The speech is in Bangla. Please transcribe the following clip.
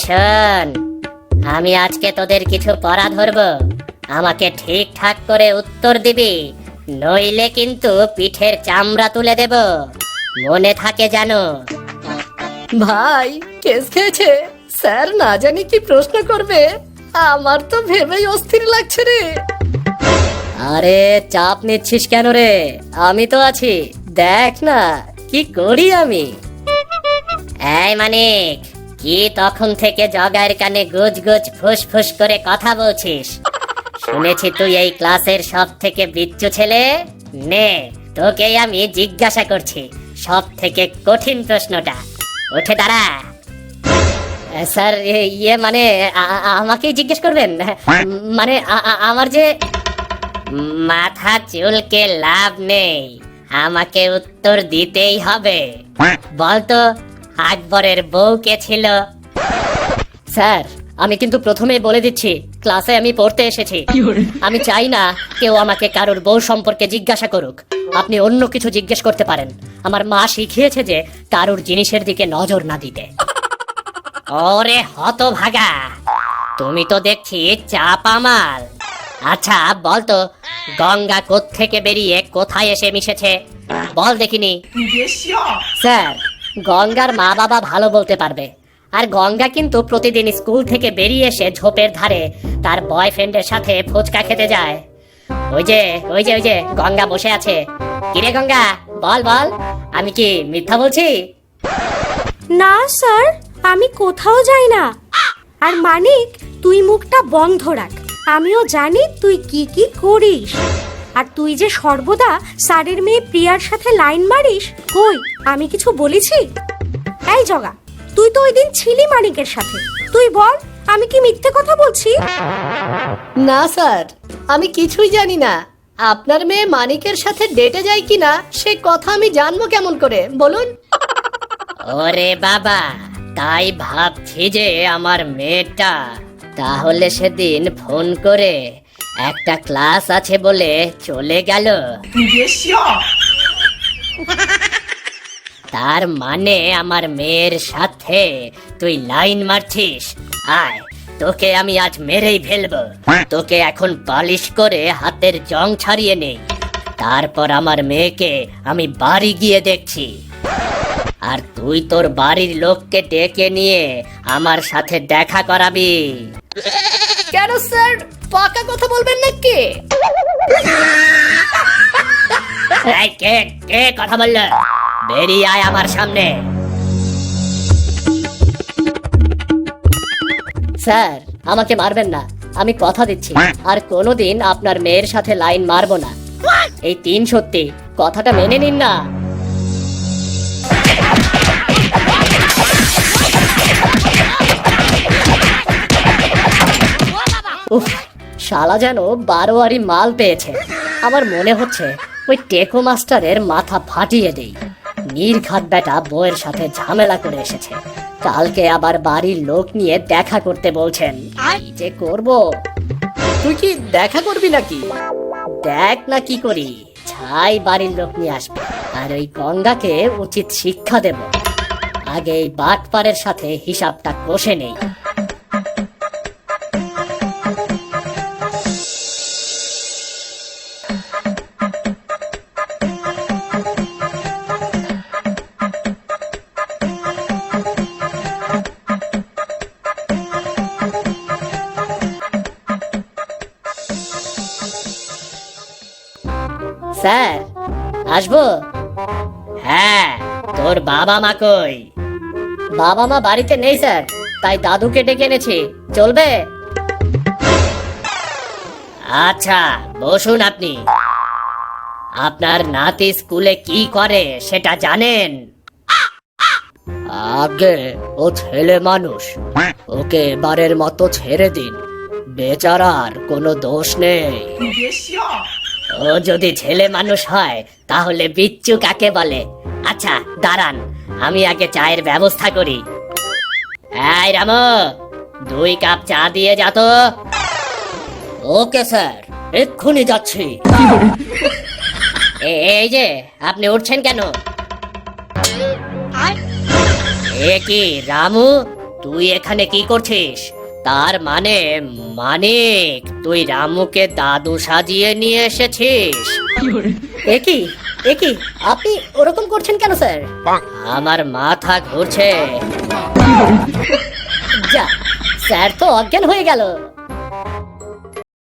শোন, আমি আজকে তোদের কিছু পড়া ধরবো, আমাকে ঠিকঠাক করে উত্তর দিবি, নইলে কিন্তু পিঠের চামড়া তুলে দেব, মনে থাকে জানো। ভাই কেস খেয়েছে, স্যার না জানি কি প্রশ্ন করবে, আমার তো ভেবেই অস্থির লাগছে রে। আরে চাপ নিচ্ছিস কেন রে, আমি তো আছি, দেখ না কি করি আমি। এই মানিক, কি তখন থেকে জগার কানে গুজ গুজ ফুস ফুস করে কথা বলছিস? শুনেছি তুই এই ক্লাসের সব থেকে বিচ্ছু ছেলে। নে, তোকেই আমি জিজ্ঞাসা করছি সব থেকে কঠিন প্রশ্নটা, উঠে দাঁড়া। স্যার ইয়ে মানে আমাকেই জিজ্ঞেস করবেন? মানে আমার যে মাথা চুলকে লাভ নেই, আমাকে উত্তর দিতেই হবে। বলতো আকবরের বউ কে ছিল? স্যার আমি কিন্তু প্রথমেই বলে দিচ্ছি, ক্লাসে আমি পড়তে এসেছি, আমি চাই না কেউ আমাকে কারোর বউ সম্পর্কে জিজ্ঞাসা করুক। আপনি অন্য কিছু জিজ্ঞেস করতে পারেন। আমার মা শিখিয়েছে যে কারোর জিনিসের দিকে নজর না দিতে। ওরে হতভাগা, তুমি তো দেখছি চাপা মাল। আচ্ছা বলতো, গঙ্গা কোত্থেকে বেরিয়ে কোথায় এসে মিশেছে? বল দেখিনি। স্যার গঙ্গার মা বাবা ভালো বলতে পারবে। আর গঙ্গা কিন্তু প্রতিদিন স্কুল থেকে বেরিয়ে এসে ঝোপের ধারে তার বয়ফ্রেন্ডের সাথে ফুচকা খেতে যায়। ওই যে ওই যে ওই যে গঙ্গা বসে আছে। কিরে গঙ্গা, বল বল, আমি কি মিথ্যা বলছি? না স্যার, আমি কোথাও যাই না। আর মানিক, তুই মুখটা বন্ধ রাখ, আমিও জানি তুই কি কি করিস। আর তুই যে সর্বদা স্যারের মেয়ে প্রিয়ার সাথে লাইন মারিস, কই আমি কিছু বলেছি? এই জগা, তুই তো ওই দিন ছিলি মানিকের সাথে, তুই বল আমি কি মিথ্যে কথা বলছি? না স্যার, আমি কিছুই জানি না। আপনার মেয়ে মানিকের সাথে ডেটে যায় কিনা সে কথা আমি জানবো কেমন করে, বলুন। ওরে বাবা, তাই ভাবছি যে আমার মেয়েটা তাহলে সেদিন ফোন করে একটা ক্লাস আছে বলে চলে গেল। তার মানে আমার মেয়ের সাথে তুই লাইন মারছিস? আয়, তোকে আমি আজ মেরেই ফেলবো। তোকে এখন পালিশ করে হাতের জং ছাড়িয়ে নেই, তারপর আমার মেয়েকে আমি বাড়ি গিয়ে দেখছি। আর তুই তোর বাড়ির লোককে ডেকে নিয়ে আমার সাথে দেখা করাবি। কেন স্যার, পাকা কথা বলবেন নাকি? এই কে কে কথা বলল? বেরিয়ে আয় আমার সামনে। স্যার আমাকে মারবেন না, আমি কথা দিচ্ছি আর কোনোদিন আপনার মেয়ের সাথে লাইন মারবো না। এই 3 সত্যি, কথাটা মেনে নিন না। উফ, শালা যেন 12 মাল পেয়েছে। আমার মনে হচ্ছে ওই টেকো মাস্টারের মাথা ফাটিয়ে দেই। নির্ঘাত বেটা বউয়ের সাথে ঝামেলা করে এসেছে, কালকে আবার বাড়ির লোক নিয়ে দেখা করতে বলছেন। কি যে করব। তুই কি দেখা করবি নাকি? দেখ না কি করি, ছাই বাড়ির লোক নিয়ে আসবে আর ওই গঙ্গাকে উচিত শিক্ষা দেব। আগে এই বাটপারের সাথে হিসাবটা কষে নেই। স্যার আসবো? হ্যাঁ, তোর বাবা মা কই? বাবা মা বাড়িতে নেই স্যার, তাই দাদুকে ডেকে এনেছি, চলবে? আচ্ছা বসুন। আপনি আপনার নাতি স্কুলে কি করে সেটা জানেন? আগে ও ছেলে মানুষ, ওকে এবারের মতো ছেড়ে দিন, বেচারার কোনো দোষ নেই। ও যদি ছেলে মানুষ হয় তাহলে বিচ্ছু কাকে বলে? আচ্ছা দাঁড়ান, আমি আগে চায়ের ব্যবস্থা করি। এই রামু, 2 কাপ চা দিয়ে যা তো। ওকে স্যার, এক্ষুনি যাচ্ছি। এই যে আপনি উঠছেন কেন? এ কি রামু, তুই এখানে কি করছিস? তার মানে মানিক, তুই রামুকে দাদু সাজিয়ে নিয়ে এসেছিস? একই একই আপনি ওরকম করছেন কেন স্যার? আমার মাথা ঘুরছে। যা, স্যার তো অজ্ঞান হয়ে গেল।